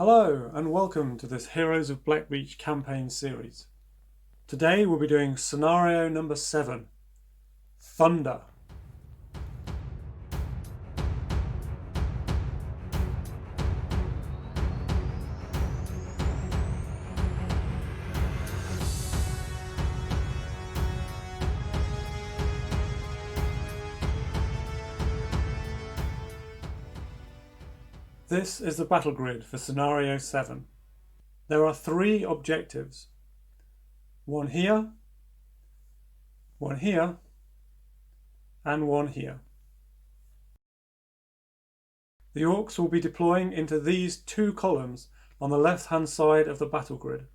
Hello and welcome to this Heroes of Blackbeach campaign series. Today we'll be doing scenario number 7, Thunder. This is the battle grid for scenario 7. There are 3 objectives. One here, and one here. The Orks will be deploying into these 2 columns on the left-hand side of the battle grid.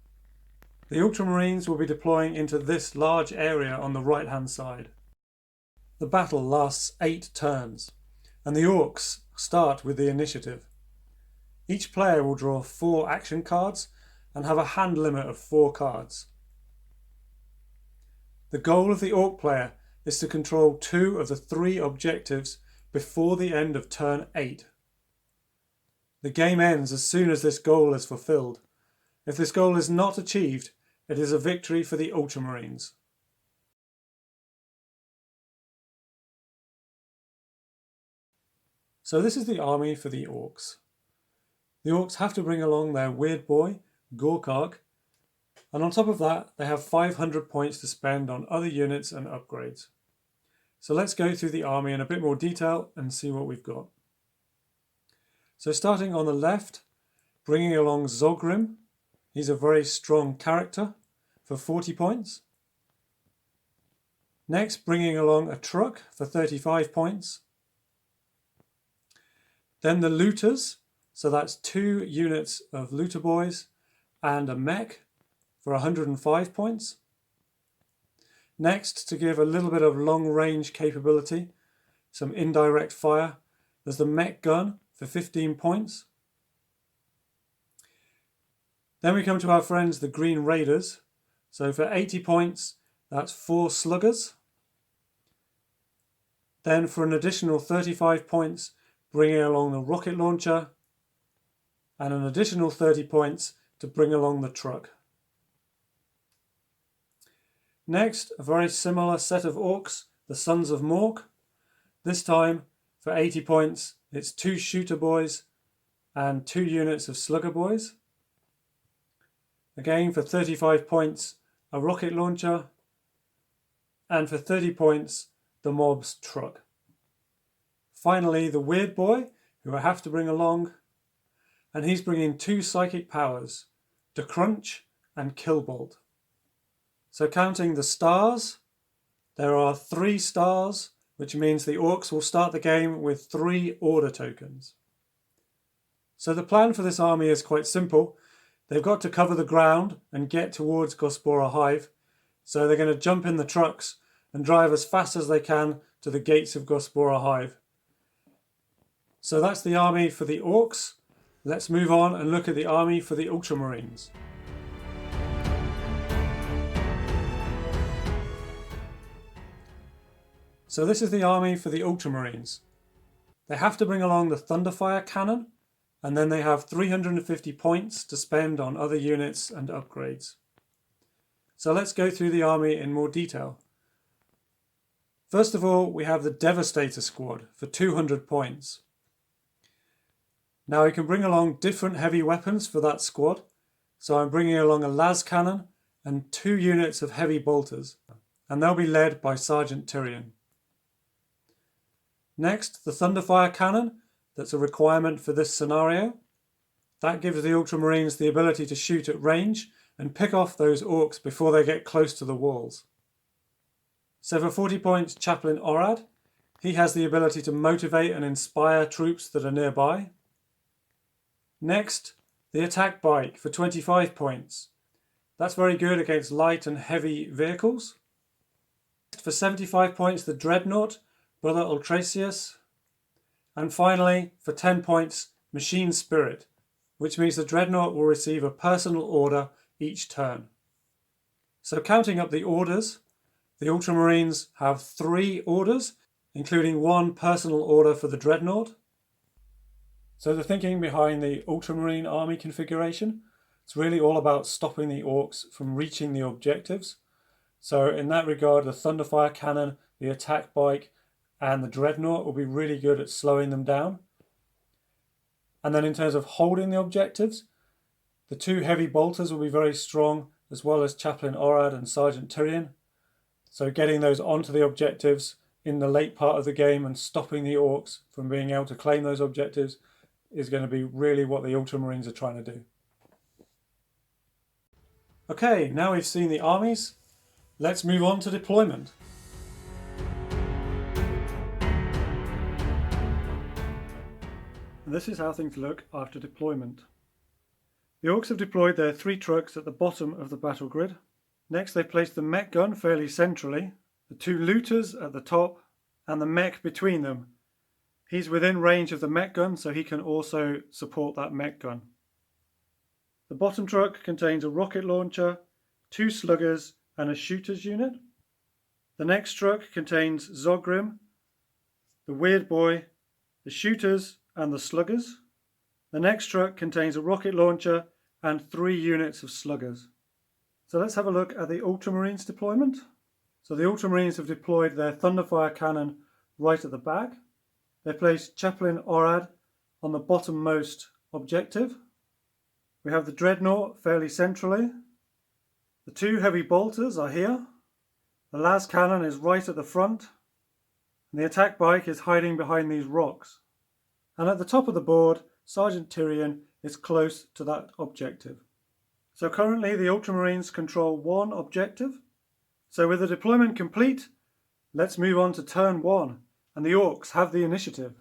The Ultramarines will be deploying into this large area on the right-hand side. The battle lasts 8 turns, and the Orks start with the initiative. Each player will draw 4 action cards and have a hand limit of 4 cards. The goal of the Ork player is to control 2 of the 3 objectives before the end of turn 8. The game ends as soon as this goal is fulfilled. If this goal is not achieved, it is a victory for the Ultramarines. So this is the army for the Orks. The Orks have to bring along their weird boy, Gorkark, and on top of that they have 500 points to spend on other units and upgrades. So let's go through the army in a bit more detail and see what we've got. So starting on the left, bringing along Zogrim. He's a very strong character for 40 points. Next, bringing along a truck for 35 points. Then the looters. So that's 2 units of looter boys and a mech for 105 points. Next, to give a little bit of long range capability, some indirect fire, there's the mech gun for 15 points. Then we come to our friends the Green Raiders. So for 80 points, that's 4 sluggers. Then for an additional 35 points, bringing along the rocket launcher, and an additional 30 points to bring along the truck. Next, a very similar set of Orks, the Sons of Mork. This time, for 80 points, it's 2 shooter boys and 2 units of slugger boys. Again, for 35 points, a rocket launcher, and for 30 points, the mob's truck. Finally, the weird boy, who I have to bring along, and he's bringing 2 psychic powers, the Crunch and Killbolt. So counting the stars, there are 3 stars, which means the Orks will start the game with 3 order tokens. So the plan for this army is quite simple. They've got to cover the ground and get towards Gospora Hive, so they're going to jump in the trucks and drive as fast as they can to the gates of Gospora Hive. So that's the army for the Orks. Let's move on and look at the army for the Ultramarines. So this is the army for the Ultramarines. They have to bring along the Thunderfire cannon, and then they have 350 points to spend on other units and upgrades. So let's go through the army in more detail. First of all, we have the Devastator squad for 200 points. Now we can bring along different heavy weapons for that squad. So I'm bringing along a las cannon and 2 units of heavy bolters, and they'll be led by Sergeant Tyrion. Next, the Thunderfire cannon, that's a requirement for this scenario. That gives the Ultramarines the ability to shoot at range and pick off those Orks before they get close to the walls. So for 40 points, Chaplain Orad, he has the ability to motivate and inspire troops that are nearby. Next, the attack bike for 25 points. That's very good against light and heavy vehicles. For 75 points, the Dreadnought, Brother Ultrasius. And finally, for 10 points, Machine Spirit, which means the Dreadnought will receive a personal order each turn. So counting up the orders, the Ultramarines have 3 orders, including 1 personal order for the Dreadnought. So the thinking behind the Ultramarine army configuration, it's really all about stopping the Orks from reaching the objectives. So in that regard, the Thunderfire Cannon, the attack bike, and the Dreadnought will be really good at slowing them down. And then in terms of holding the objectives, the two heavy bolters will be very strong, as well as Chaplain Orad and Sergeant Tyrion. So getting those onto the objectives in the late part of the game and stopping the Orks from being able to claim those objectives is going to be really what the Ultramarines are trying to do. Okay, now we've seen the armies, let's move on to deployment. And this is how things look after deployment. The Orks have deployed their 3 trucks at the bottom of the battle grid. Next they placed the mech gun fairly centrally, the 2 looters at the top, and the mech between them. He's within range of the mech gun, so he can also support that mech gun. The bottom truck contains a rocket launcher, 2 sluggers and a shooter's unit. The next truck contains Zogrim, the Weird Boy, the shooters and the sluggers. The next truck contains a rocket launcher and 3 units of sluggers. So let's have a look at the Ultramarines deployment. So the Ultramarines have deployed their Thunderfire Cannon right at the back. They placed Chaplain Orad on the bottommost objective. We have the Dreadnought fairly centrally. The 2 heavy bolters are here. The las cannon is right at the front. And the attack bike is hiding behind these rocks. And at the top of the board, Sergeant Tyrion is close to that objective. So currently the Ultramarines control 1 objective. So with the deployment complete, let's move on to turn 1, and the Orks have the initiative.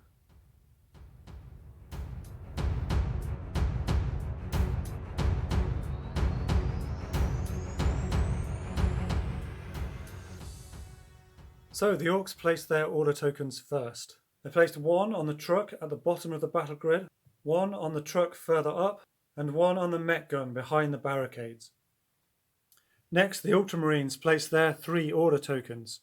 So the Orks placed their order tokens first. They placed 1 on the truck at the bottom of the battle grid, 1 on the truck further up, and 1 on the mech gun behind the barricades. Next, the Ultramarines placed their 3 order tokens.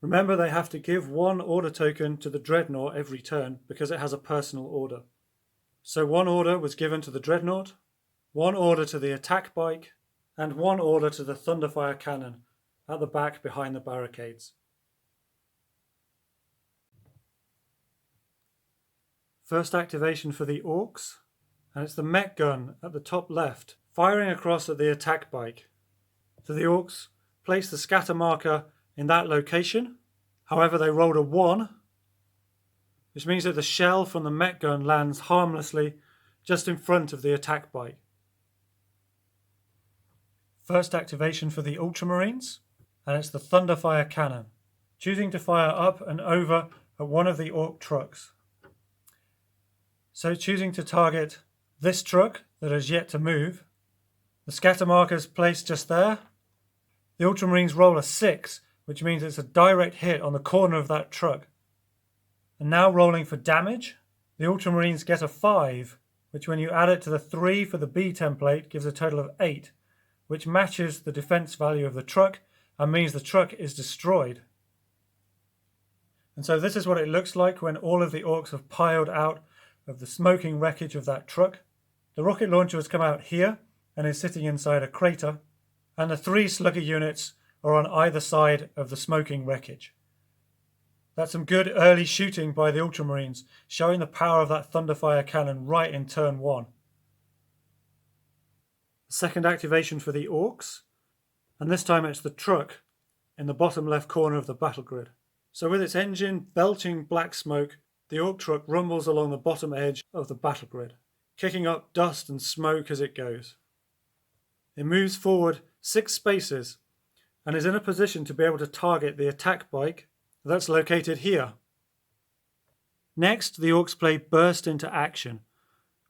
Remember, they have to give 1 order token to the Dreadnought every turn because it has a personal order. So 1 order was given to the Dreadnought, 1 order to the attack bike, and 1 order to the Thunderfire Cannon at the back behind the barricades. First activation for the Orks, and it's the mech gun at the top left, firing across at the attack bike. So the Orks place the scatter marker in that location. However, they rolled a 1, which means that the shell from the mech gun lands harmlessly just in front of the attack bike. First activation for the Ultramarines, and it's the Thunderfire Cannon, choosing to fire up and over at one of the Ork trucks. So choosing to target this truck that has yet to move. The scatter marker is placed just there. The Ultramarines roll a 6, which means it's a direct hit on the corner of that truck. And now rolling for damage, the Ultramarines get a 5, which when you add it to the 3 for the B template gives a total of 8, which matches the defense value of the truck and means the truck is destroyed. And so this is what it looks like when all of the Orks have piled out of the smoking wreckage of that truck. The rocket launcher has come out here and is sitting inside a crater, and the 3 slugger units are on either side of the smoking wreckage. That's some good early shooting by the Ultramarines, showing the power of that Thunderfire Cannon right in turn 1. Second activation for the Orks, and this time it's the truck in the bottom left corner of the battle grid. So with its engine belching black smoke, the Ork truck rumbles along the bottom edge of the battle grid, kicking up dust and smoke as it goes. It moves forward 6 spaces and is in a position to be able to target the attack bike that's located here. Next, the Orks play burst into action,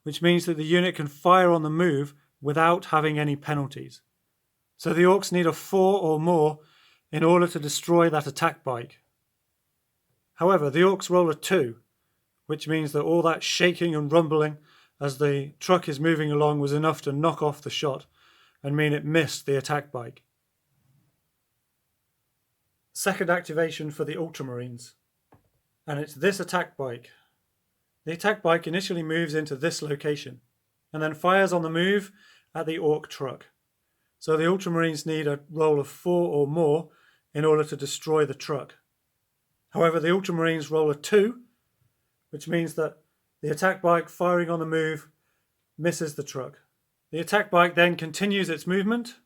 which means that the unit can fire on the move without having any penalties. So the Orks need a 4 or more in order to destroy that attack bike. However, the Orks roll a 2, which means that all that shaking and rumbling as the truck is moving along was enough to knock off the shot and mean it missed the attack bike. Second activation for the Ultramarines, and it's this attack bike. The attack bike initially moves into this location and then fires on the move at the Ork truck. So the Ultramarines need a roll of 4 or more in order to destroy the truck. However, the Ultramarines roll a 2, which means that the attack bike firing on the move misses the truck. The attack bike then continues its movement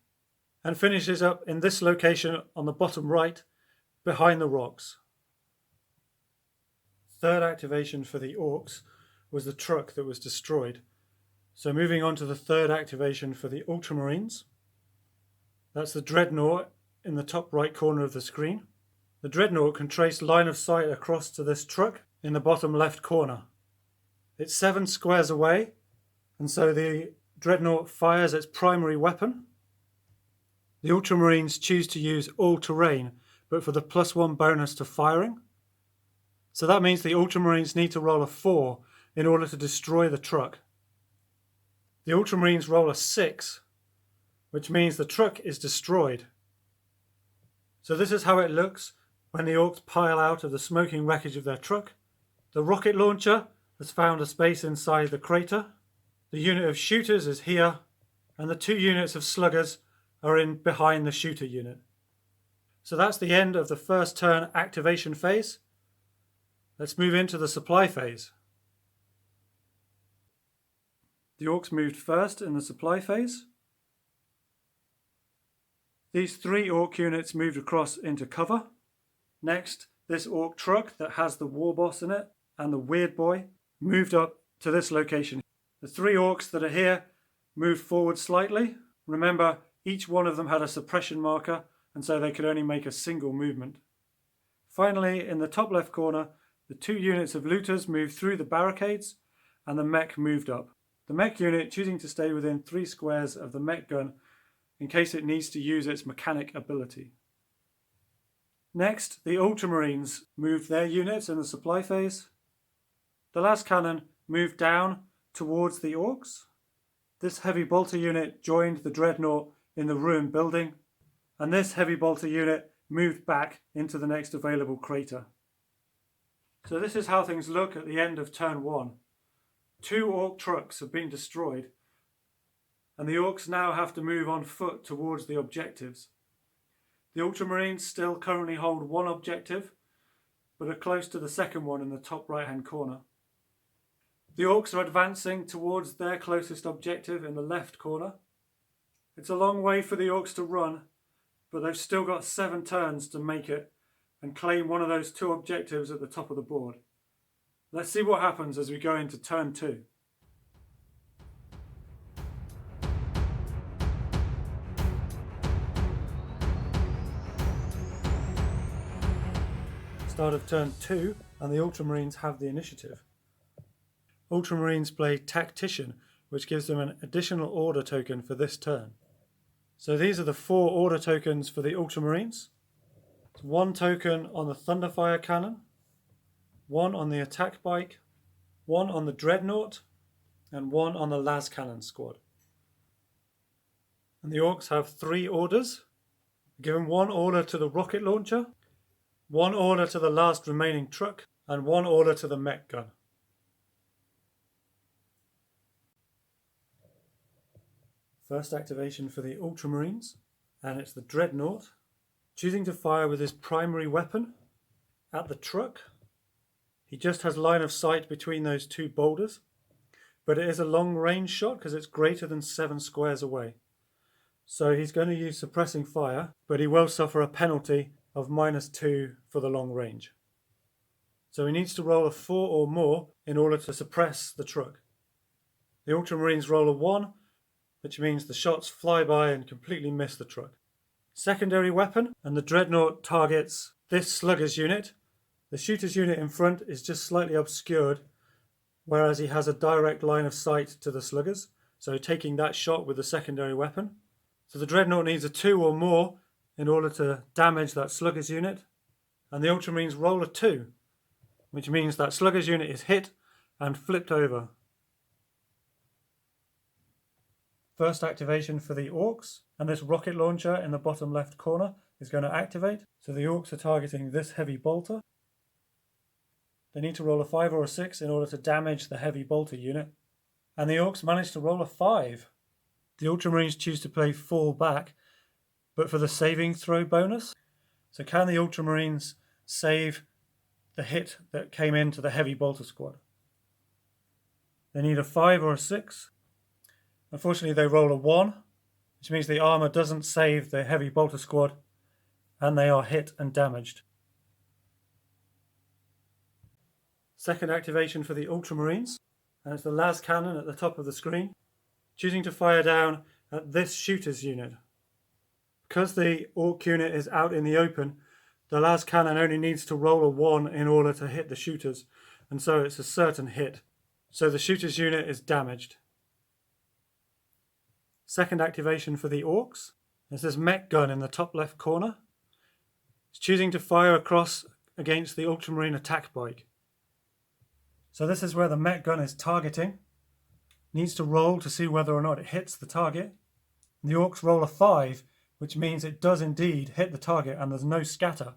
and finishes up in this location on the bottom right behind the rocks. Third activation for the Orks was the truck that was destroyed. So moving on to the third activation for the Ultramarines. That's the Dreadnought in the top right corner of the screen. The Dreadnought can trace line of sight across to this truck in the bottom left corner. It's 7 squares away, and so the Dreadnought fires its primary weapon. The Ultramarines choose to use all-terrain, but for the +1 bonus to firing. So that means the Ultramarines need to roll a 4 in order to destroy the truck. The Ultramarines roll a 6, which means the truck is destroyed. So this is how it looks when the Orks pile out of the smoking wreckage of their truck. The rocket launcher has found a space inside the crater. The unit of shooters is here, and the 2 units of sluggers are in behind the shooter unit. So that's the end of the first turn activation phase. Let's move into the supply phase. The Orks moved first in the supply phase. These 3 Ork units moved across into cover. Next, this Ork truck that has the war boss in it and the weird boy moved up to this location. The 3 Orks that are here moved forward slightly. Remember, each one of them had a suppression marker, and so they could only make a single movement. Finally, in the top left corner, the 2 units of looters moved through the barricades and the mech moved up. The mech unit choosing to stay within 3 squares of the mech gun in case it needs to use its mechanic ability. Next, the Ultramarines moved their units in the supply phase. The last cannon moved down towards the Orks. This heavy bolter unit joined the Dreadnought in the ruined building, and this heavy bolter unit moved back into the next available crater. So this is how things look at the end of turn 1. 2 Ork trucks have been destroyed, and the Orks now have to move on foot towards the objectives. The Ultramarines still currently hold 1 objective, but are close to the second one in the top right hand corner. The Orks are advancing towards their closest objective in the left corner. It's a long way for the Orks to run, but they've still got 7 turns to make it and claim one of those 2 objectives at the top of the board. Let's see what happens as we go into turn 2. Start of turn 2, and the Ultramarines have the initiative. Ultramarines play Tactician, which gives them an additional order token for this turn. So these are the 4 order tokens for the Ultramarines. 1 token on the Thunderfire cannon, 1 on the attack bike, 1 on the Dreadnought, and 1 on the las cannon squad. And the Orks have 3 orders. Given 1 order to the rocket launcher, 1 order to the last remaining truck, and 1 order to the mech gun. First activation for the Ultramarines, and it's the Dreadnought, choosing to fire with his primary weapon at the truck. He just has line of sight between those 2 boulders, but it is a long range shot because it's greater than 7 squares away. So he's going to use suppressing fire, but he will suffer a penalty of -2 for the long range. So he needs to roll a 4 or more in order to suppress the truck. The Ultramarines roll a 1, which means the shots fly by and completely miss the truck. Secondary weapon, and the Dreadnought targets this slugger's unit. The shooter's unit in front is just slightly obscured, whereas he has a direct line of sight to the sluggers, so taking that shot with the secondary weapon. So the Dreadnought needs a 2 or more in order to damage that slugger's unit, and the Ultramarines roll a 2, which means that slugger's unit is hit and flipped over. First activation for the Orks, and this rocket launcher in the bottom left corner is going to activate. So the Orks are targeting this heavy bolter. they need to roll a 5 or a 6 in order to damage the heavy bolter unit. And the Orks manage to roll a 5. The Ultramarines choose to play fall back, but for the saving throw bonus. So can the Ultramarines save the hit that came into the heavy bolter squad? They need a 5 or a 6. Unfortunately, they roll a 1, which means the armor doesn't save the heavy bolter squad, and they are hit and damaged. Second activation for the Ultramarines, and it's the las cannon at the top of the screen, choosing to fire down at this shooter's unit. Because the Ork unit is out in the open, the las cannon only needs to roll a 1 in order to hit the shooters, and so it's a certain hit. So the shooter's unit is damaged. Second activation for the Orks is this mech gun in the top left corner. It's choosing to fire across against the Ultramarine attack bike. So this is where the mech gun is targeting. Needs to roll to see whether or not it hits the target. The Orks roll a 5, which means it does indeed hit the target and there's no scatter.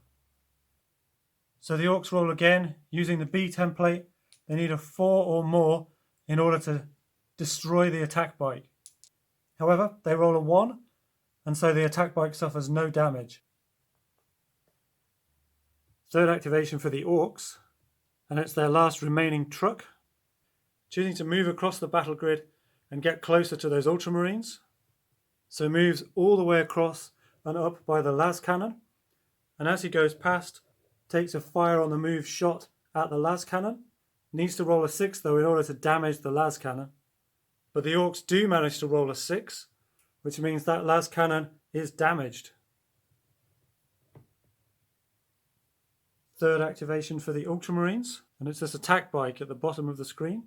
So the Orks roll again using the B template. They need a 4 or more in order to destroy the attack bike. However, they roll a 1, and so the attack bike suffers no damage. Third activation for the Orks, and it's their last remaining truck, choosing to move across the battle grid and get closer to those Ultramarines. So moves all the way across and up by the las cannon, and as he goes past, takes a fire on the move shot at the las cannon. Needs to roll a 6 though in order to damage the las cannon. But the Orks do manage to roll a 6, which means that las cannon is damaged. Third activation for the Ultramarines, and it's this attack bike at the bottom of the screen.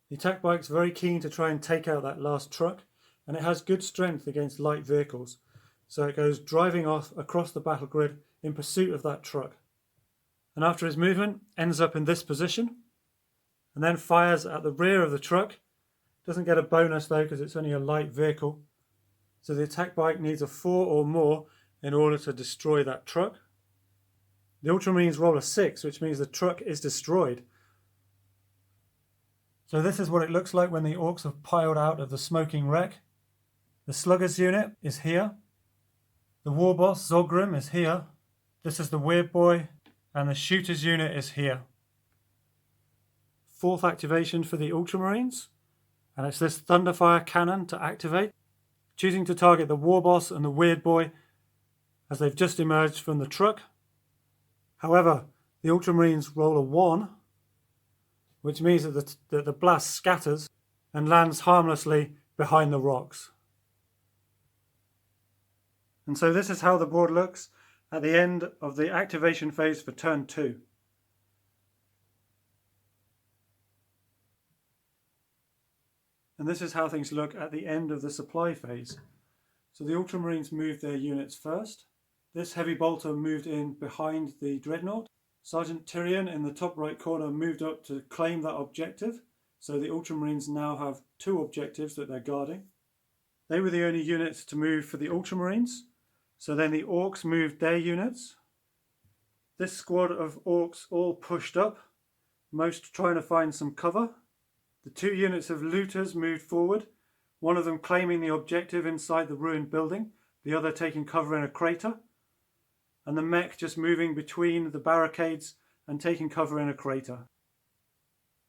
The attack bike's very keen to try and take out that last truck, and it has good strength against light vehicles, so it goes driving off across the battle grid in pursuit of that truck. And after his movement, ends up in this position, and then fires at the rear of the truck. Doesn't get a bonus though because it's only a light vehicle. So the attack bike needs a 4 or more in order to destroy that truck. The Ultramarines roll a 6, which means the truck is destroyed. So this is what it looks like when the Orks have piled out of the smoking wreck. The Sluggers unit is here. The war boss Zogrim is here. This is the Weird Boy, and the Shooters unit is here. Fourth activation for the Ultramarines, and it's this Thunderfire cannon to activate, choosing to target the war boss and the Weird Boy as they've just emerged from the truck. However, the Ultramarines roll a 1, which means that the blast scatters and lands harmlessly behind the rocks. And so this is how the board looks at the end of the activation phase for turn 2. And this is how things look at the end of the supply phase. So the Ultramarines moved their units first. This heavy bolter moved in behind the Dreadnought. Sergeant Tyrion in the top right corner moved up to claim that objective. So the Ultramarines now have 2 objectives that they're guarding. They were the only units to move for the Ultramarines. So then the Orks moved their units. This squad of Orks all pushed up, most trying to find some cover. The 2 units of looters moved forward, one of them claiming the objective inside the ruined building, the other taking cover in a crater, and the mech just moving between the barricades and taking cover in a crater.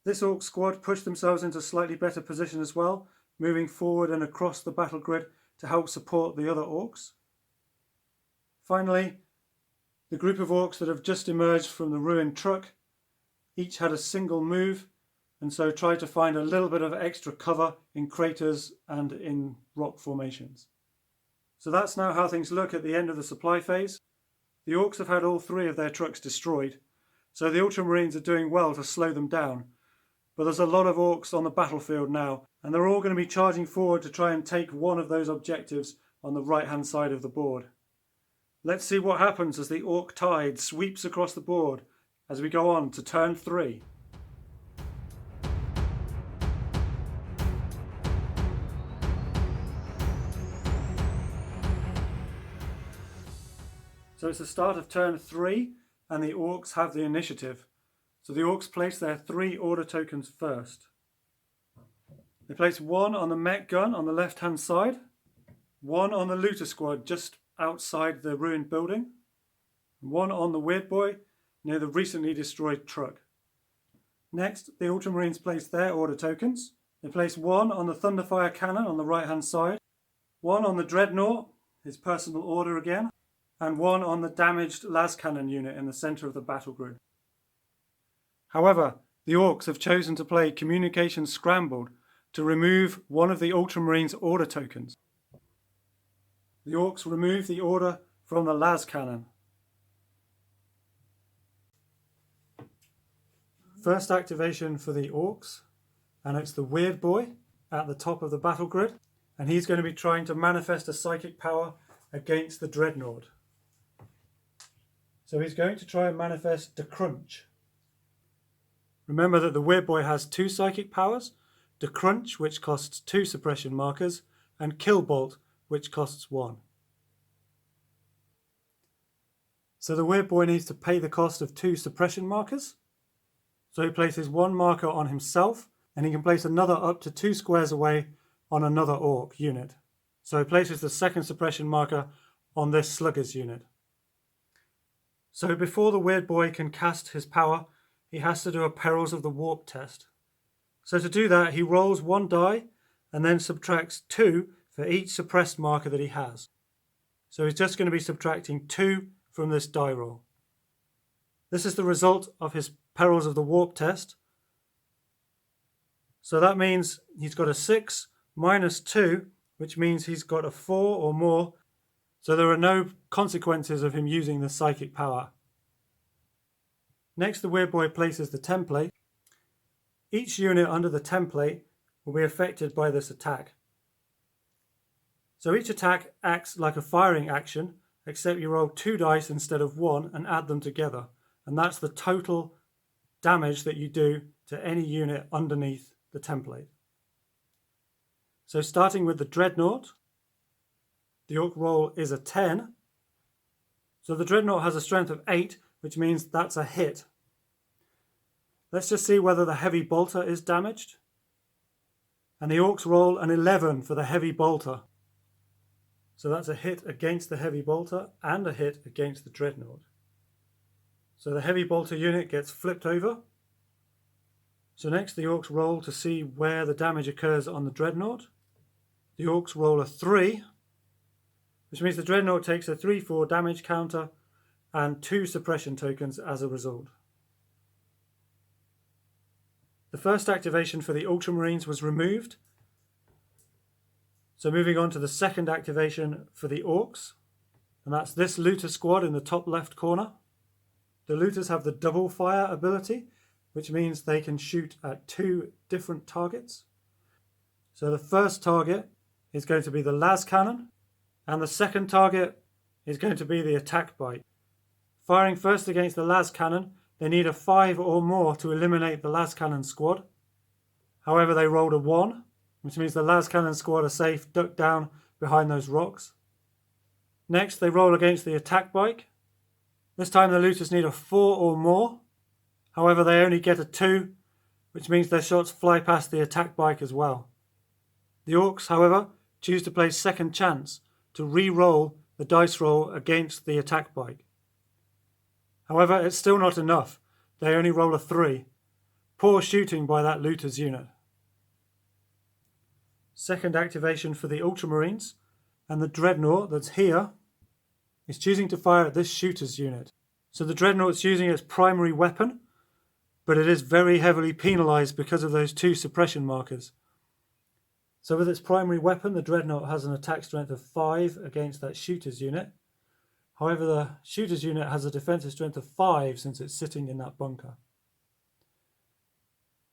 This Ork squad pushed themselves into slightly better position as well, moving forward and across the battle grid to help support the other Orks. Finally, the group of Orks that have just emerged from the ruined truck each had a single move, and so tried to find a little bit of extra cover in craters and in rock formations. So that's now how things look at the end of the supply phase. The Orks have had all 3 of their trucks destroyed, so the Ultramarines are doing well to slow them down. But there's a lot of Orks on the battlefield now, and they're all going to be charging forward to try and take one of those objectives on the right-hand side of the board. Let's see what happens as the Ork tide sweeps across the board as we go on to turn 3. So it's the start of turn 3 and the Orks have the initiative. So the Orks place their 3 order tokens first. They place 1 on the mech gun on the left hand side, 1 on the looter squad just outside the ruined building, 1 on the weird boy near the recently destroyed truck. Next, the Ultramarines place their order tokens. They place 1 on the Thunderfire cannon on the right hand side, 1 on the Dreadnought, his personal order again, and 1 on the damaged las cannon unit in the centre of the battle grid. However, the Orks have chosen to play Communication Scrambled to remove one of the Ultramarines' order tokens. The Orks remove the order from the las cannon. First activation for the Orks, and it's the weird boy at the top of the battle grid, and he's going to be trying to manifest a psychic power against the Dreadnought. So he's going to try and manifest the Crunch. Remember that the weird boy has 2 psychic powers, the Crunch, which costs 2 suppression markers, and Kill Bolt, which costs 1. So the weird boy needs to pay the cost of 2 suppression markers. So he places 1 marker on himself, and he can place another up to 2 squares away on another Ork unit. So he places the 2nd suppression marker on this Sluggers unit. So before the weird boy can cast his power, he has to do a Perils of the Warp test. So to do that, he rolls 1 die and then subtracts 2 for each suppressed marker that he has. So he's just going to be subtracting 2 from this die roll. This is the result of his Perils of the Warp test. So that means he's got a 6 minus 2, which means he's got a 4 or more. So there are no consequences of him using the psychic power. Next, the weird boy places the template. Each unit under the template will be affected by this attack. So each attack acts like a firing action, except you roll 2 dice instead of 1 and add them together. And that's the total damage that you do to any unit underneath the template. So starting with the Dreadnought, the Ork roll is a 10. So the Dreadnought has a strength of 8, which means that's a hit. Let's just see whether the heavy bolter is damaged. And the Orks roll an 11 for the heavy bolter. So that's a hit against the heavy bolter and a hit against the Dreadnought. So the heavy bolter unit gets flipped over. So next the Orks roll to see where the damage occurs on the Dreadnought. The Orks roll a 3, which means the Dreadnought takes a 3/4 damage counter and 2 suppression tokens as a result. The first activation for the Ultramarines was removed. So moving on to the second activation for the Orks, and that's this looter squad in the top left corner. The looters have the double fire ability, which means they can shoot at 2 different targets. So the first target is going to be the las cannon, and the second target is going to be the attack bike. Firing first against the las cannon, they need a 5 or more to eliminate the las cannon squad. However, they rolled a 1, which means the las cannon squad are safe, ducked down behind those rocks. Next, they roll against the attack bike. This time the looters need a 4 or more. However, they only get a 2, which means their shots fly past the attack bike as well. The Orks, however, choose to play second chance to re-roll the dice roll against the attack bike. However, it's still not enough. They only roll a 3. Poor shooting by that looter's unit. Second activation for the Ultramarines, and the Dreadnought that's here is choosing to fire at this shooter's unit. So the Dreadnought's using its primary weapon, but it is very heavily penalised because of those 2 suppression markers. So with its primary weapon, the Dreadnought has an attack strength of 5 against that shooter's unit. However, the shooter's unit has a defensive strength of 5 since it's sitting in that bunker.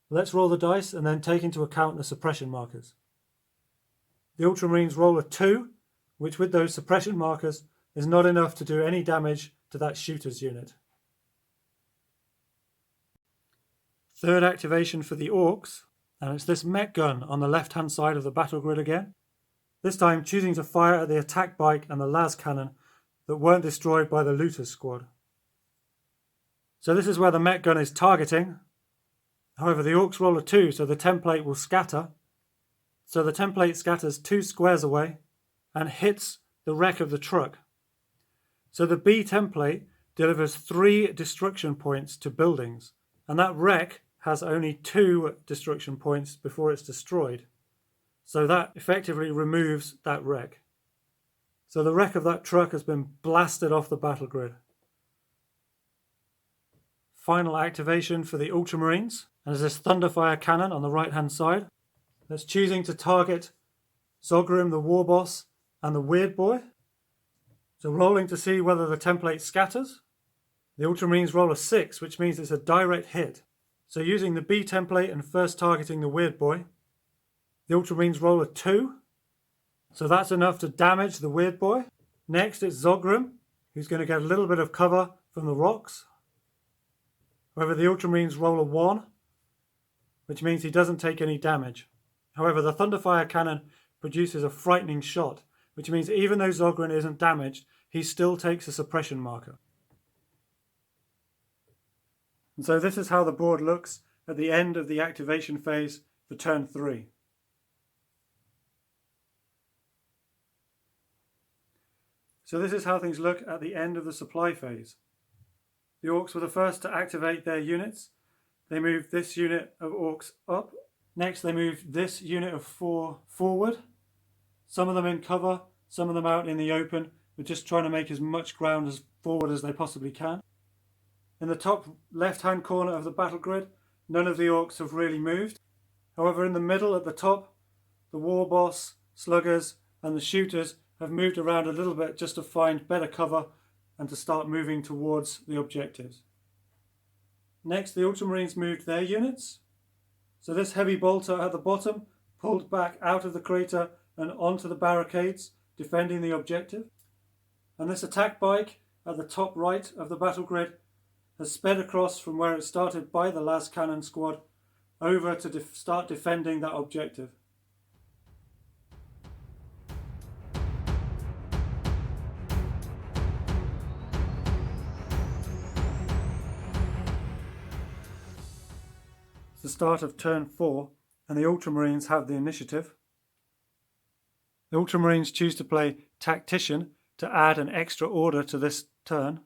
Let's roll the dice and then take into account the suppression markers. The Ultramarines roll a 2, which with those suppression markers is not enough to do any damage to that shooter's unit. Third activation for the Orks, and it's this mech gun on the left hand side of the battle grid again. This time choosing to fire at the attack bike and the las cannon that weren't destroyed by the looter squad. So this is where the Met gun is targeting. However, the Orks roll a 2, so the template will scatter. So the template scatters 2 squares away and hits the wreck of the truck. So the B template delivers 3 destruction points to buildings, and that wreck has only 2 destruction points before it's destroyed. So that effectively removes that wreck. So the wreck of that truck has been blasted off the battle grid. Final activation for the Ultramarines, and there's this Thunderfire cannon on the right hand side that's choosing to target Zogrim the War Boss and the Weird Boy. So rolling to see whether the template scatters. The Ultramarines roll a 6, which means it's a direct hit. So using the B template and first targeting the Weird Boy, the Ultramarines roll a 2. So that's enough to damage the Weird Boy. Next it's Zogrim, who's going to get a little bit of cover from the rocks. However, the Ultramarines roll a 1, which means he doesn't take any damage. However, the Thunderfire cannon produces a frightening shot, which means even though Zogrim isn't damaged, he still takes a suppression marker. And so this is how the board looks at the end of the activation phase for turn 3. So this is how things look at the end of the supply phase. The Orks were the first to activate their units. They moved this unit of Orks up. Next they moved this unit of 4 forward. Some of them in cover, some of them out in the open. We're just trying to make as much ground as forward as they possibly can. In the top left-hand corner of the battle grid, none of the Orks have really moved. However, in the middle at the top, the War Boss, Sluggers and the Shooters have moved around a little bit just to find better cover and to start moving towards the objectives. Next, the Ultramarines moved their units. So this heavy bolter at the bottom pulled back out of the crater and onto the barricades, defending the objective. And this attack bike at the top right of the battle grid has sped across from where it started by the las cannon squad over to start defending that objective. It's the start of turn 4 and the Ultramarines have the initiative. The Ultramarines choose to play Tactician to add an extra order to this turn.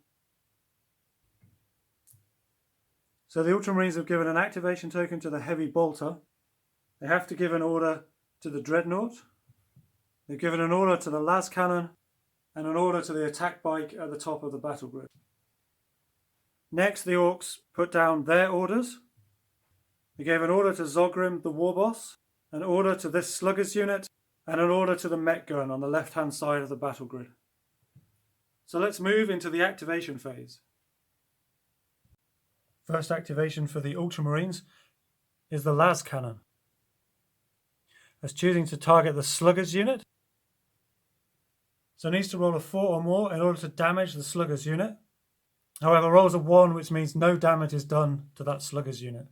So the Ultramarines have given an activation token to the Heavy Bolter. They have to give an order to the Dreadnought. They've given an order to the las cannon and an order to the attack bike at the top of the battle grid. Next, the Orks put down their orders. They gave an order to Zogrim the War Boss, an order to this Sluggers unit, and an order to the Met gun on the left-hand side of the battle grid. So let's move into the activation phase. First activation for the Ultramarines is the las cannon. It's choosing to target the Sluggers unit. So it needs to roll a 4 or more in order to damage the Sluggers unit. However, rolls a 1, which means no damage is done to that Sluggers unit.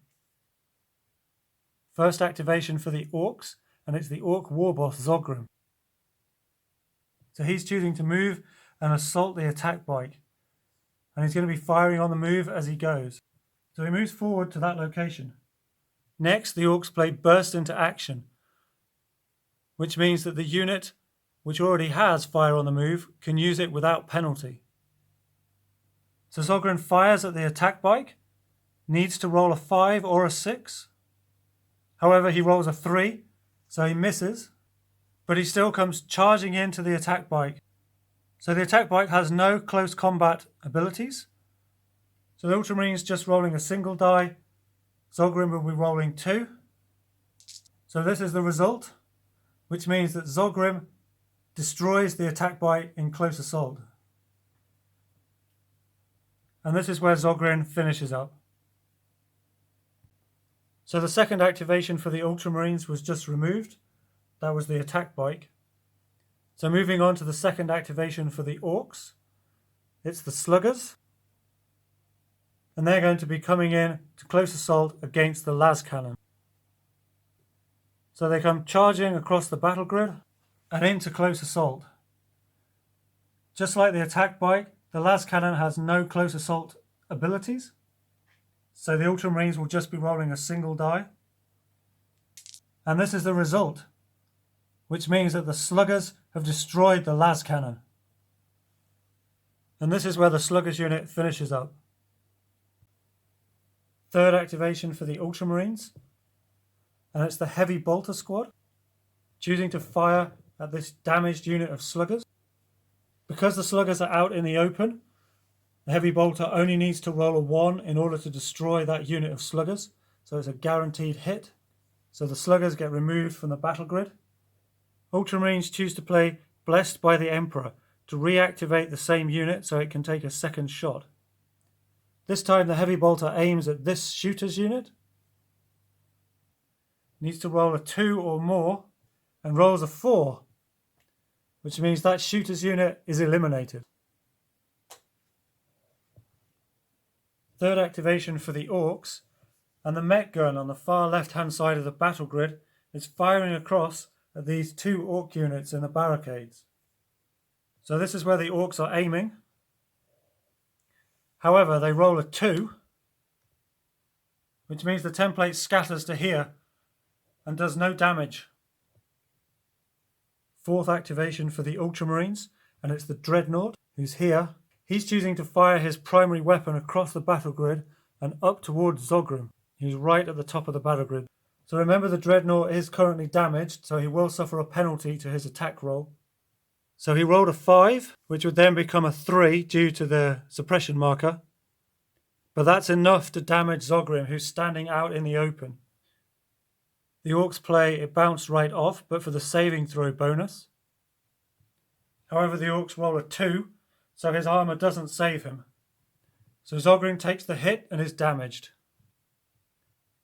First activation for the Orks, and it's the Ork War Boss Zogrim. So he's choosing to move and assault the attack bike. And he's going to be firing on the move as he goes. So he moves forward to that location. Next, the Orks play Burst into Action, which means that the unit, which already has fire on the move, can use it without penalty. So Zogrim fires at the attack bike, needs to roll a 5 or a 6. However, he rolls a 3, so he misses, but he still comes charging into the attack bike. So the attack bike has no close combat abilities. So the Ultramarines just rolling a single die. Zogrim will be rolling 2. So this is the result, which means that Zogrim destroys the attack bike in close assault. And this is where Zogrim finishes up. So the second activation for the Ultramarines was just removed. That was the attack bike. So moving on to the second activation for the Orks. It's the Sluggers. And they're going to be coming in to close assault against the las cannon. So they come charging across the battle grid and into close assault. Just like the attack bike, the las cannon has no close assault abilities. So the Ultramarines will just be rolling a single die. And this is the result, which means that the Sluggers have destroyed the las cannon. And this is where the Sluggers unit finishes up. Third activation for the Ultramarines, and it's the Heavy Bolter Squad, choosing to fire at this damaged unit of Sluggers. Because the Sluggers are out in the open, the Heavy Bolter only needs to roll a 1 in order to destroy that unit of Sluggers, so it's a guaranteed hit. So the Sluggers get removed from the battle grid. Ultramarines choose to play Blessed by the Emperor to reactivate the same unit so it can take a second shot. This time the Heavy Bolter aims at this shooter's unit, needs to roll a 2 or more, and rolls a 4, which means that shooter's unit is eliminated. Third activation for the Orks, and the mech gun on the far left hand side of the battle grid is firing across at these 2 Ork units in the barricades. So this is where the Orks are aiming. However, they roll a 2, which means the template scatters to here and does no damage. Fourth activation for the Ultramarines, and it's the Dreadnought, who's here. He's choosing to fire his primary weapon across the battle grid and up towards Zogrim, who's right at the top of the battle grid. So remember, the Dreadnought is currently damaged, so he will suffer a penalty to his attack roll. So he rolled a 5, which would then become a 3 due to the suppression marker. But that's enough to damage Zogrim, who's standing out in the open. The Orks play it bounced right off, but for the saving throw bonus. However, the Orks roll a 2, so his armor doesn't save him. So Zogrim takes the hit and is damaged.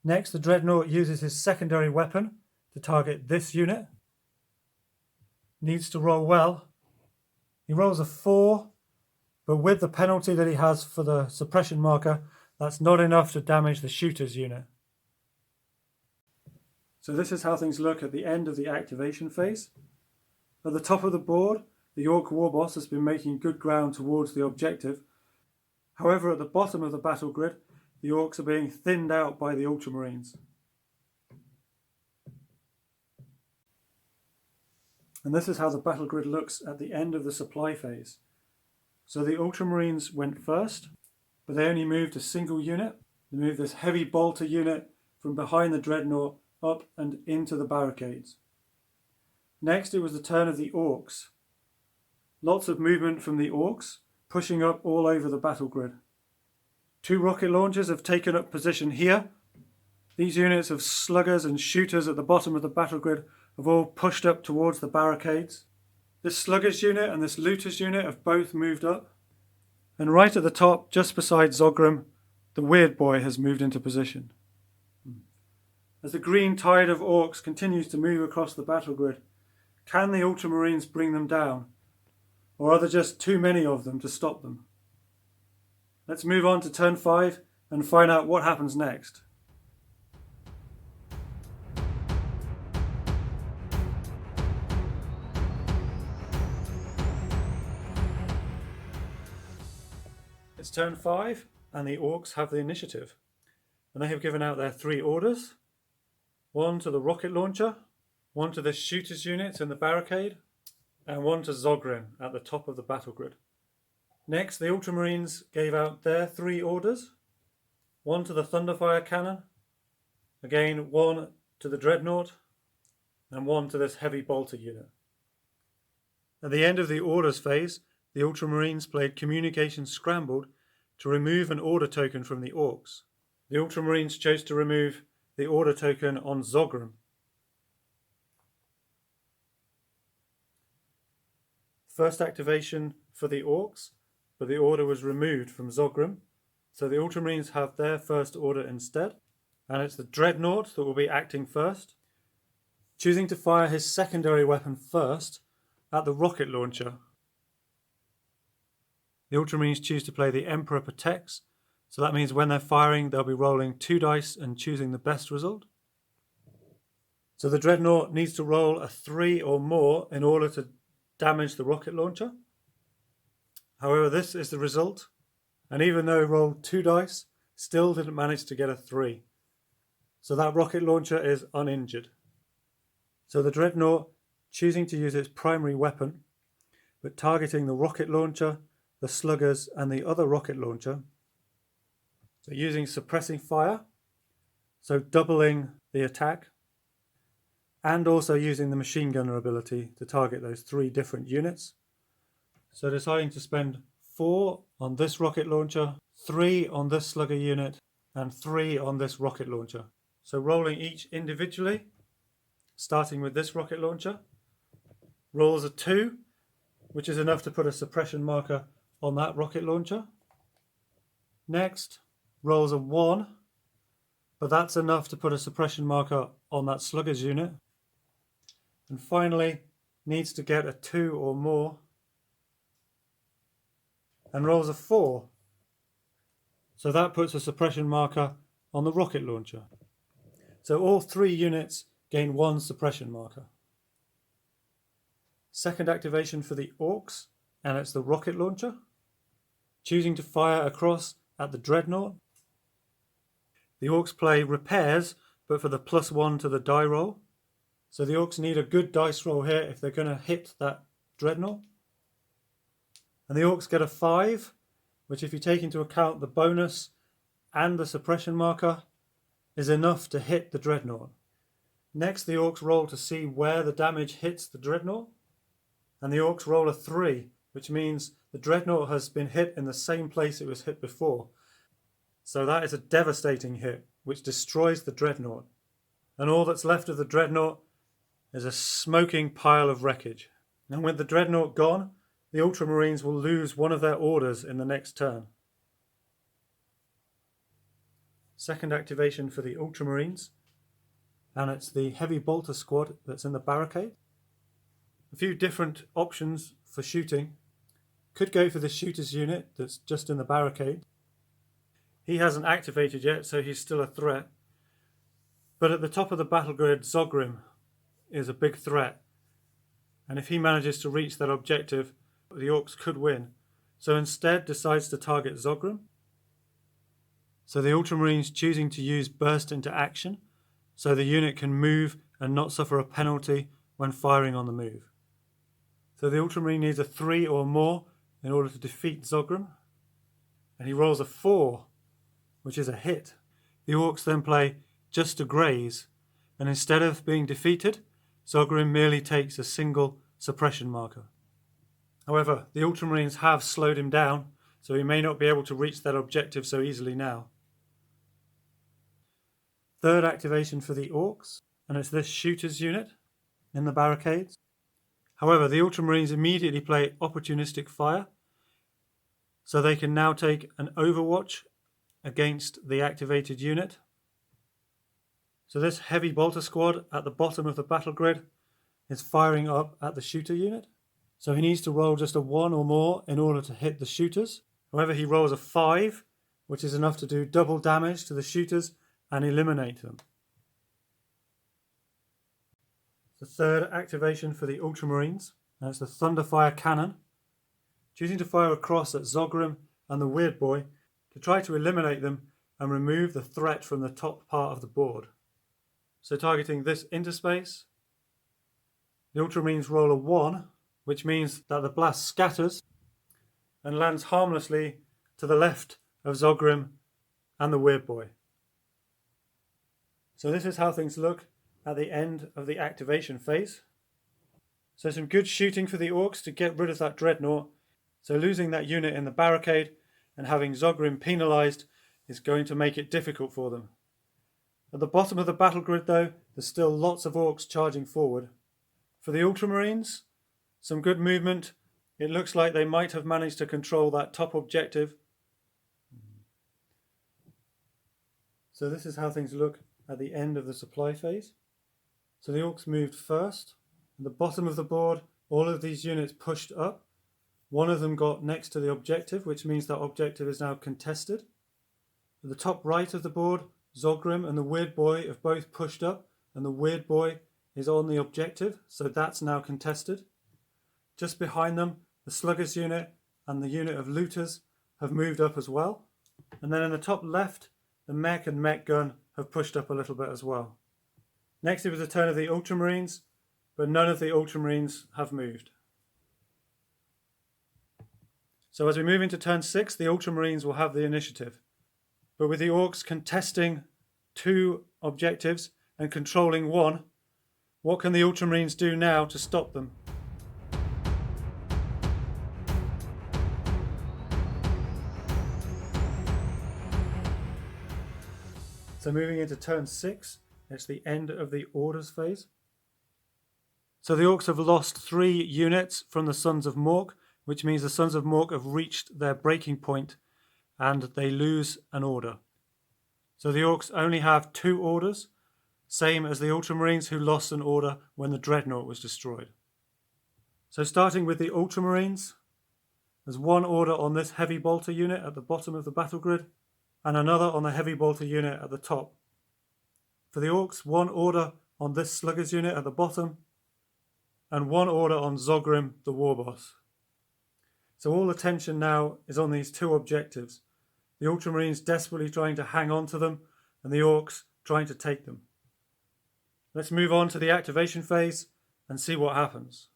Next, the Dreadnought uses his secondary weapon to target this unit. Needs to roll well. He rolls a 4, but with the penalty that he has for the suppression marker, that's not enough to damage the shooter's unit. So this is how things look at the end of the activation phase. At the top of the board, the Ork Warboss has been making good ground towards the objective. However, at the bottom of the battle grid, the Orks are being thinned out by the Ultramarines. And this is how the battle grid looks at the end of the supply phase. So the Ultramarines went first, but they only moved a single unit. They moved this Heavy Bolter unit from behind the Dreadnought up and into the barricades. Next, it was the turn of the Orks. Lots of movement from the Orks, pushing up all over the battle grid. 2 rocket launchers have taken up position here. These units of sluggers and shooters at the bottom of the battle grid have all pushed up towards the barricades. This sluggers unit and this looters unit have both moved up. And right at the top, just beside Zogrim, the Weird Boy has moved into position. As the green tide of Orks continues to move across the battle grid, can the Ultramarines bring them down? Or are there just too many of them to stop them? Let's move on to turn 5 and find out what happens next. It's turn 5 and the Orks have the initiative. And they have given out their 3 orders. 1 to the rocket launcher, 1 to the shooters units in the barricade, and 1 to Zogrim at the top of the battle grid. Next, the Ultramarines gave out their 3 orders. 1 to the Thunderfire cannon, again 1 to the Dreadnought, and 1 to this Heavy Bolter unit. At the end of the orders phase, the Ultramarines played Communication Scrambled to remove an order token from the Orks. The Ultramarines chose to remove the order token on Zogrim. First activation for the Orks, but the order was removed from Zogrim, so the Ultramarines have their first order instead, and it's the Dreadnought that will be acting first, choosing to fire his secondary weapon first at the rocket launcher. The Ultramarines choose to play the Emperor Protects, so that means when they're firing they'll be rolling 2 dice and choosing the best result. So the Dreadnought needs to roll a 3 or more in order to damage the rocket launcher. However, this is the result, and even though he rolled 2 dice, still didn't manage to get a 3. So that rocket launcher is uninjured. So the Dreadnought, choosing to use its primary weapon, but targeting the rocket launcher, the sluggers and the other rocket launcher. So using suppressing fire, so doubling the attack, and also using the machine gunner ability to target those 3 different units. So deciding to spend 4 on this rocket launcher, 3 on this slugger unit, and 3 on this rocket launcher. So rolling each individually, starting with this rocket launcher, rolls a 2, which is enough to put a suppression marker on that rocket launcher. Next, rolls a 1, but that's enough to put a suppression marker on that slugger's unit. And finally, needs to get a 2 or more, and rolls a 4. So that puts a suppression marker on the rocket launcher. So all 3 units gain 1 suppression marker. Second activation for the Orks, and it's the rocket launcher. Choosing to fire across at the Dreadnought. The Orks play repairs, but for the +1 to the die roll. So the Orks need a good dice roll here if they're going to hit that Dreadnought. And the Orks get a 5, which if you take into account the bonus and the suppression marker, is enough to hit the Dreadnought. Next, the Orks roll to see where the damage hits the Dreadnought. And the Orks roll a 3, which means the Dreadnought has been hit in the same place it was hit before. So that is a devastating hit, which destroys the Dreadnought. And all that's left of the Dreadnought is a smoking pile of wreckage. And with the Dreadnought gone, the Ultramarines will lose one of their orders in the next turn. Second activation for the Ultramarines, and it's the heavy bolter squad that's in the barricade. A few different options for shooting. Could go for the shooter's unit that's just in the barricade. He hasn't activated yet, so he's still a threat. But at the top of the battle grid, Zogrim is a big threat. And if he manages to reach that objective, the Orks could win. So instead decides to target Zogrim. So the Ultramarines choosing to use burst into action, so the unit can move and not suffer a penalty when firing on the move. So the Ultramarine needs a 3 or more in order to defeat Zogrim. And he rolls a 4, which is a hit. The Orks then play just to graze, and instead of being defeated, Zogrim merely takes a single suppression marker. However, the Ultramarines have slowed him down, so he may not be able to reach that objective so easily now. Third activation for the Orks, and it's this shooter's unit in the barricades. However, the Ultramarines immediately play opportunistic fire, so they can now take an overwatch against the activated unit. So this heavy bolter squad at the bottom of the battle grid is firing up at the shooter unit. So he needs to roll just a 1 or more in order to hit the shooters. However, he rolls a 5, which is enough to do double damage to the shooters and eliminate them. The third activation for the Ultramarines, and it's the Thunderfire Cannon. Choosing to fire across at Zogrim and the Weird Boy to try to eliminate them and remove the threat from the top part of the board. So targeting this interspace, the Ultramarines roll a 1, which means that the blast scatters and lands harmlessly to the left of Zogrim and the Weird Boy. So this is how things look at the end of the activation phase. So some good shooting for the Orks to get rid of that Dreadnought. So losing that unit in the barricade and having Zogrim penalised is going to make it difficult for them. At the bottom of the battle grid though, there's still lots of Orks charging forward. For the Ultramarines, some good movement. It looks like they might have managed to control that top objective. So this is how things look at the end of the supply phase. So the Orks moved first. At the bottom of the board, all of these units pushed up. One of them got next to the objective, which means that objective is now contested. At the top right of the board, Zogrim and the Weird Boy have both pushed up, and the Weird Boy is on the objective, so that's now contested. Just behind them, the Sluggers unit and the unit of Looters have moved up as well. And then in the top left, the mech and mech gun have pushed up a little bit as well. Next it was the turn of the Ultramarines, but none of the Ultramarines have moved. So as we move into turn 6, the Ultramarines will have the initiative. But with the Orks contesting 2 objectives and controlling 1, what can the Ultramarines do now to stop them? So moving into turn 6, it's the end of the orders phase. So the Orks have lost 3 units from the Sons of Mork, which means the Sons of Mork have reached their breaking point and they lose an order. So the Orks only have 2 orders, same as the Ultramarines who lost an order when the Dreadnought was destroyed. So starting with the Ultramarines, there's 1 order on this heavy bolter unit at the bottom of the battle grid, and another on the heavy bolter unit at the top. For the Orks, 1 order on this sluggers unit at the bottom, and 1 order on Zogrim, the war boss. So all attention now is on these 2 objectives. The Ultramarines desperately trying to hang on to them, and the Orks trying to take them. Let's move on to the activation phase and see what happens.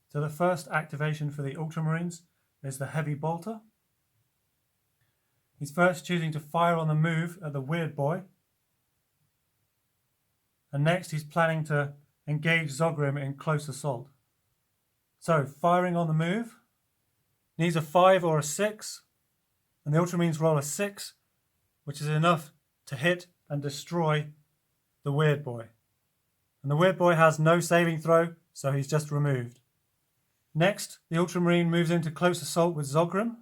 So the first activation for the Ultramarines is the heavy bolter. He's first choosing to fire on the move at the weird boy. And next he's planning to engage Zogrim in close assault. So firing on the move, needs a 5 or a 6, and the Ultramarines roll a 6, which is enough to hit and destroy the weird boy. And the weird boy has no saving throw, so he's just removed. Next, the Ultramarine moves into close assault with Zogrim.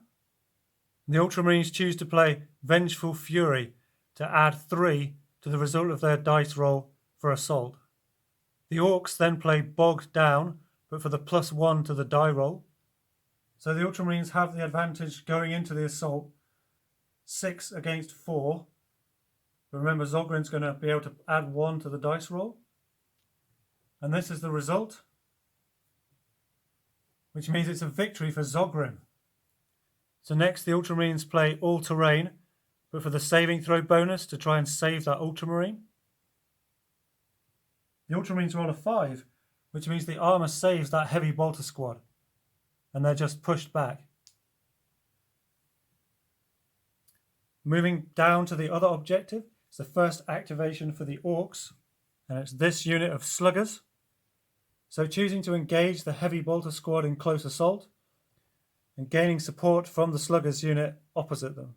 The Ultramarines choose to play Vengeful Fury to add 3 to the result of their dice roll for assault. The Orks then play Bogged Down, but for the +1 to the die roll. So the Ultramarines have the advantage going into the assault, 6 against 4. But remember, Zogrim's going to be able to add 1 to the dice roll. And this is the result, which means it's a victory for Zogrim. So next the Ultramarines play All Terrain, but for the saving throw bonus to try and save that Ultramarine. The Ultramarines roll a 5, which means the armour saves that heavy bolter squad, and they're just pushed back. Moving down to the other objective, it's the first activation for the Orks, and it's this unit of sluggers. So choosing to engage the heavy bolter squad in close assault and gaining support from the sluggers unit opposite them.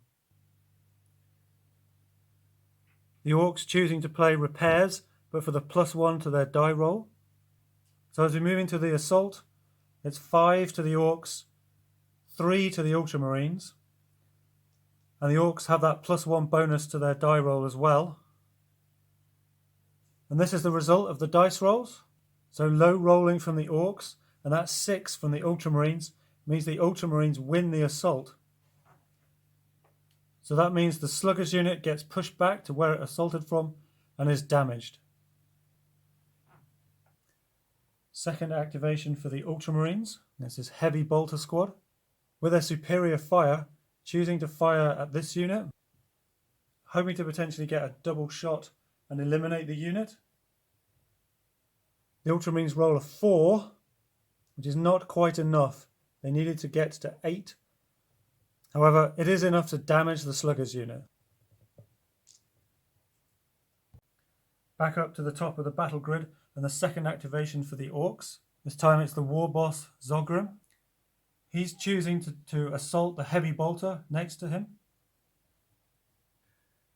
The Orks choosing to play repairs, but for the +1 to their die roll. So as we move into the assault, it's 5 to the Orks, 3 to the Ultramarines, and the Orks have that +1 bonus to their die roll as well. And this is the result of the dice rolls. So low rolling from the Orks, and that 6 from the Ultramarines means the Ultramarines win the assault. So that means the sluggers unit gets pushed back to where it assaulted from and is damaged. Second activation for the Ultramarines. This is Heavy Bolter Squad. With their superior fire, choosing to fire at this unit, hoping to potentially get a double shot and eliminate the unit. The Ultramarines roll a 4, which is not quite enough. They needed to get to 8. However, it is enough to damage the sluggers unit. Back up to the top of the battle grid and the second activation for the Orks. This time it's the war boss Zogrim. He's choosing to assault the heavy bolter next to him.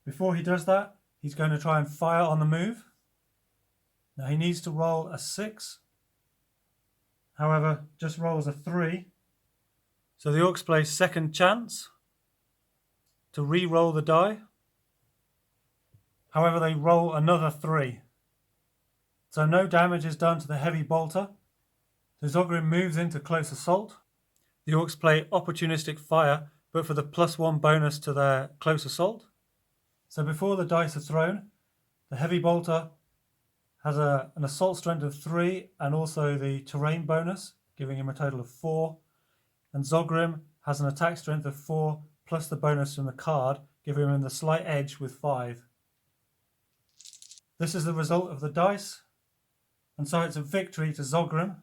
Before he does that, he's going to try and fire on the move. Now he needs to roll a 6. However, just rolls a 3. So the Orks play second chance to re-roll the die. However, they roll another 3. So no damage is done to the heavy bolter. So Zogrim moves into close assault. The Orks play opportunistic fire, but for the +1 bonus to their close assault. So before the dice are thrown, the heavy bolter has an assault strength of 3 and also the terrain bonus, giving him a total of 4. and Zogrim has an attack strength of 4 plus the bonus from the card, giving him the slight edge with 5. This is the result of the dice, and so it's a victory to Zogrim.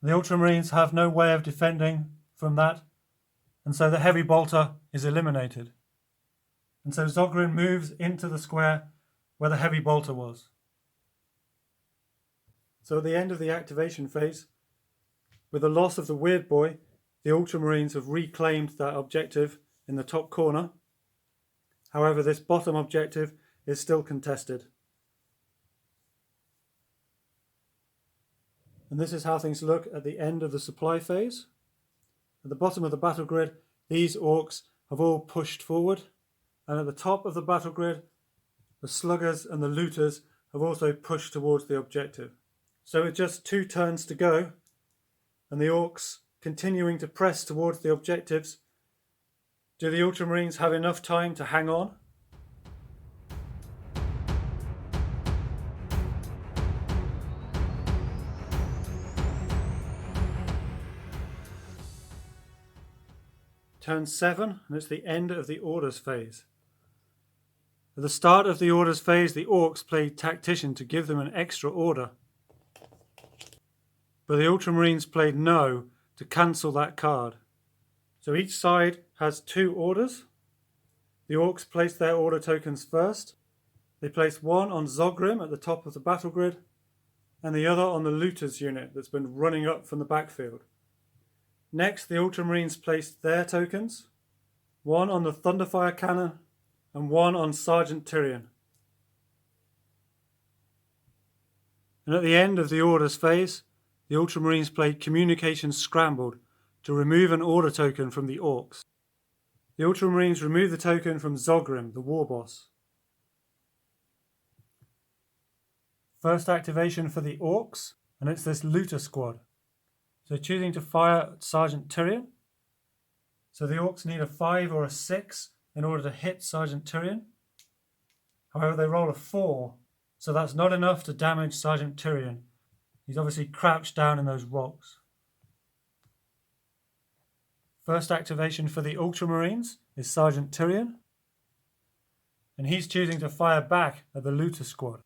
The Ultramarines have no way of defending from that, and so the heavy bolter is eliminated. And so Zogrim moves into the square where the heavy bolter was. So at the end of the activation phase, with the loss of the Weird Boy, the Ultramarines have reclaimed that objective in the top corner. However, this bottom objective is still contested. And this is how things look at the end of the supply phase. At the bottom of the battle grid, these Orks have all pushed forward, and at the top of the battle grid, the sluggers and the looters have also pushed towards the objective. So with just 2 turns to go, and the Orks continuing to press towards the objectives, do the Ultramarines have enough time to hang on? Turn 7, and it's the end of the orders phase. At the start of the orders phase, the Orks played Tactician to give them an extra order. But the Ultramarines played No to cancel that card. So each side has 2 orders. The Orks place their order tokens first. They place one on Zogrim at the top of the battle grid, and the other on the Looters unit that's been running up from the backfield. Next, the Ultramarines placed their tokens, one on the Thunderfire Cannon and one on Sergeant Tyrion. And at the end of the orders phase, the Ultramarines played Communication Scrambled to remove an order token from the Orks. The Ultramarines removed the token from Zogrim, the war boss. First activation for the Orks, and it's this Looter squad. So choosing to fire at Sergeant Tyrion. So the Orks need a 5 or a 6 in order to hit Sergeant Tyrion. However, they roll a 4, so that's not enough to damage Sergeant Tyrion. He's obviously crouched down in those rocks. First activation for the Ultramarines is Sergeant Tyrion, and he's choosing to fire back at the Looter squad.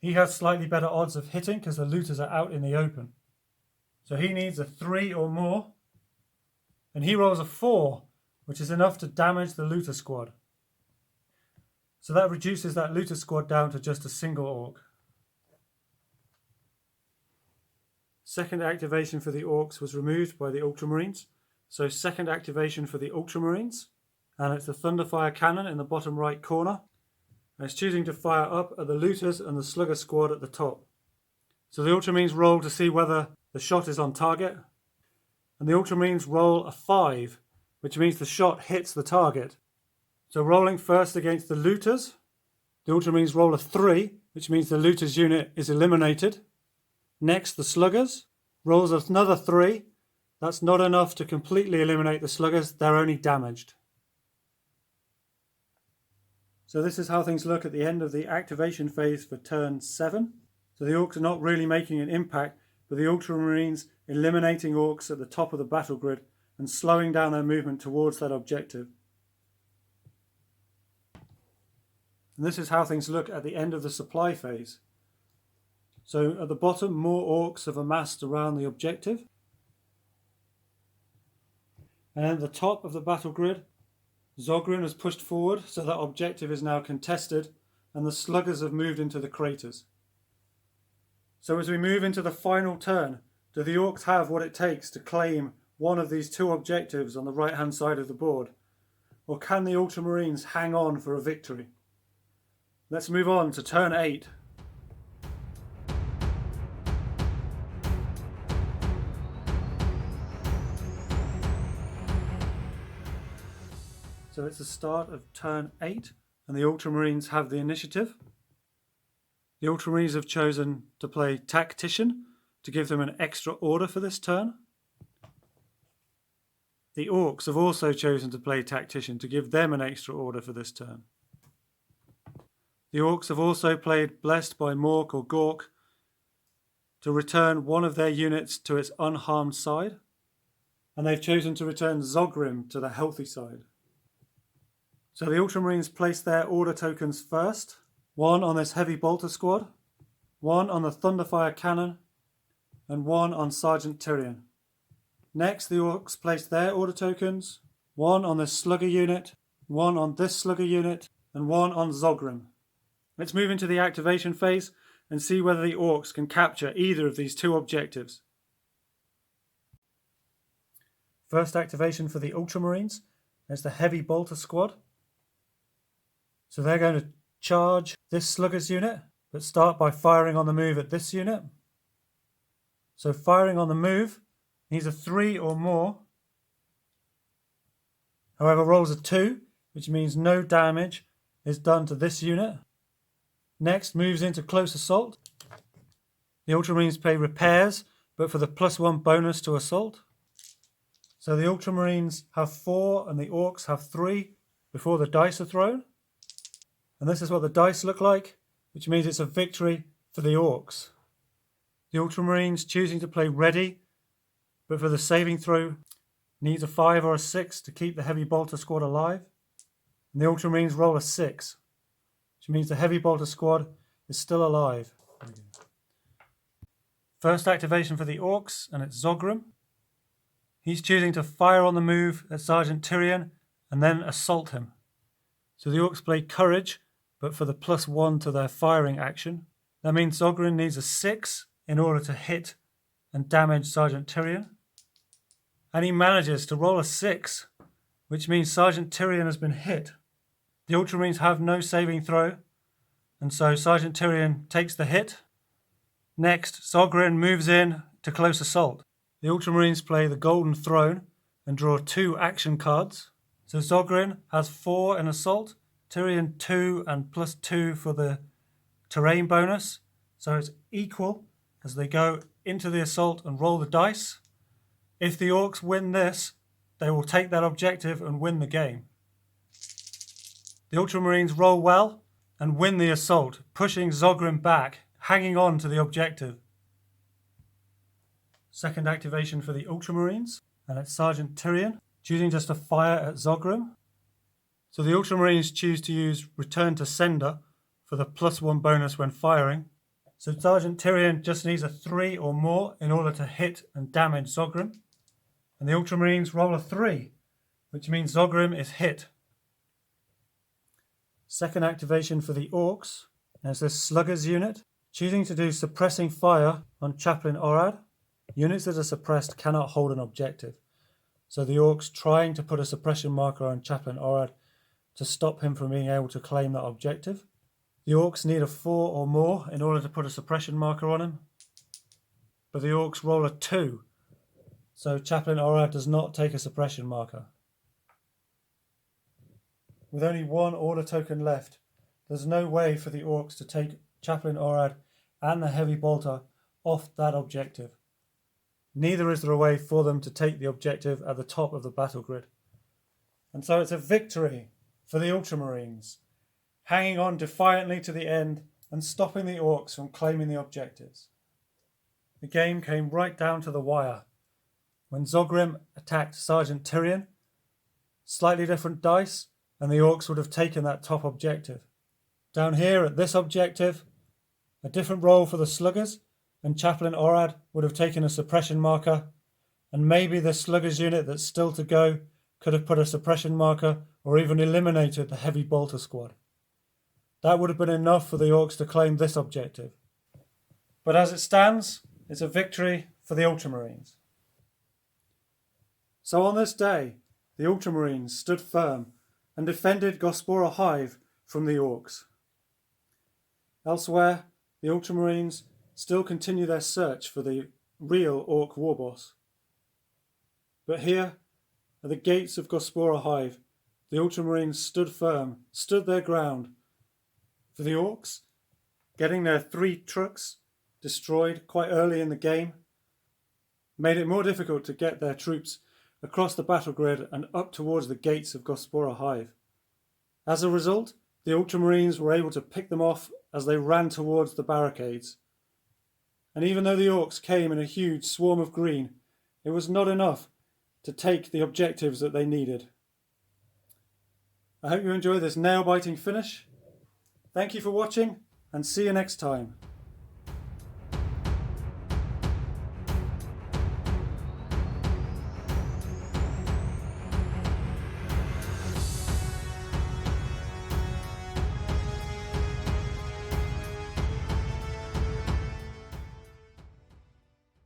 He has slightly better odds of hitting because the Looters are out in the open. So he needs a 3 or more, and he rolls a 4, which is enough to damage the Looter squad. So that reduces that Looter squad down to just a single Ork. Second activation for the Orks was removed by the Ultramarines. So second activation for the Ultramarines, and it's the Thunderfire Cannon in the bottom right corner. And it's choosing to fire up at the Looters and the Slugger squad at the top. So the Ultramarines roll to see whether the shot is on target, and the Ultramarines roll a 5, which means the shot hits the target. So rolling first against the Looters, the Ultramarines roll a 3, which means the Looters unit is eliminated. Next, the Sluggers rolls another 3. That's not enough to completely eliminate the Sluggers, they're only damaged. So this is how things look at the end of the activation phase for turn 7. So the Orks are not really making an impact, but the Ultramarines eliminating Orks at the top of the battle grid and slowing down their movement towards that objective. And this is how things look at the end of the supply phase. So at the bottom, more Orks have amassed around the objective. And at the top of the battle grid, Zogrim has pushed forward, so that objective is now contested, and the Sluggers have moved into the craters. So as we move into the final turn, do the Orks have what it takes to claim one of these 2 objectives on the right hand side of the board? Or can the Ultramarines hang on for a victory? Let's move on to turn 8. So it's the start of turn 8, and the Ultramarines have the initiative. The Ultramarines have chosen to play Tactician to give them an extra order for this turn. The Orks have also chosen to play Tactician to give them an extra order for this turn. The Orks have also played Blessed by Mork or Gork to return one of their units to its unharmed side, and they've chosen to return Zogrim to the healthy side. So the Ultramarines place their order tokens first, one on this heavy bolter squad, one on the Thunderfire cannon, and one on Sergeant Tyrion. Next, the Orks place their order tokens, one on this slugger unit, one on this slugger unit, and one on Zogrim. Let's move into the activation phase and see whether the Orks can capture either of these two objectives. First activation for the Ultramarines is the heavy bolter squad. So they're going to charge this slugger's unit, but start by firing on the move at this unit. So firing on the move needs a 3 or more. However, rolls a 2, which means no damage is done to this unit. Next, moves into close assault. The Ultramarines play repairs, but for the +1 bonus to assault. So the Ultramarines have 4 and the Orks have 3 before the dice are thrown. And this is what the dice look like, which means it's a victory for the Orks. The Ultramarines choosing to play ready, but for the saving throw needs a 5 or a 6 to keep the heavy bolter squad alive. And the Ultramarines roll a 6, which means the heavy bolter squad is still alive. First activation for the Orks, and it's Zogrim. He's choosing to fire on the move at Sergeant Tyrion and then assault him. So the Orks play courage, but for the +1 to their firing action. That means Zogrim needs a 6 in order to hit and damage Sergeant Tyrion. And he manages to roll a 6, which means Sergeant Tyrion has been hit. The Ultramarines have no saving throw, and so Sergeant Tyrion takes the hit. Next, Zogrim moves in to close assault. The Ultramarines play the Golden Throne and draw 2 action cards. So Zogrim has 4 in assault, Tyrion 2 and +2 for the terrain bonus. So it's equal as they go into the assault and roll the dice. If the Orks win this, they will take that objective and win the game. The Ultramarines roll well and win the assault, pushing Zogrim back, hanging on to the objective. Second activation for the Ultramarines, and it's Sergeant Tyrion, choosing just to fire at Zogrim. So the Ultramarines choose to use Return to Sender for the +1 bonus when firing. So Sergeant Tyrion just needs a 3 or more in order to hit and damage Zogrim. And the Ultramarines roll a 3, which means Zogrim is hit. Second activation for the Orks, and it's this Sluggers unit, choosing to do Suppressing Fire on Chaplain Orad. Units that are suppressed cannot hold an objective. So the Orks trying to put a suppression marker on Chaplain Orad to stop him from being able to claim that objective. The Orks need a 4 or more in order to put a suppression marker on him. But the Orks roll a 2, so Chaplain Orad does not take a suppression marker. With only 1 order token left, there's no way for the Orks to take Chaplain Orad and the heavy bolter off that objective. Neither is there a way for them to take the objective at the top of the battle grid. And so it's a victory for the Ultramarines, hanging on defiantly to the end and stopping the Orks from claiming the objectives. The game came right down to the wire. When Zogrim attacked Sergeant Tyrion, slightly different dice, and the Orks would have taken that top objective. Down here at this objective, a different roll for the Sluggers, and Chaplain Orad would have taken a suppression marker, and maybe the Sluggers unit that's still to go could have put a suppression marker or even eliminated the heavy bolter squad. That would have been enough for the Orks to claim this objective. But as it stands, it's a victory for the Ultramarines. So on this day, the Ultramarines stood firm and defended Gospora Hive from the Orks. Elsewhere, the Ultramarines still continue their search for the real Ork warboss. But here, at the gates of Gospora Hive, the Ultramarines stood firm, stood their ground. For the Orks, getting their 3 trucks destroyed quite early in the game made it more difficult to get their troops across the battle grid and up towards the gates of Gospora Hive. As a result, the Ultramarines were able to pick them off as they ran towards the barricades. And even though the Orks came in a huge swarm of green, it was not enough to take the objectives that they needed. I hope you enjoy this nail-biting finish. Thank you for watching, and see you next time.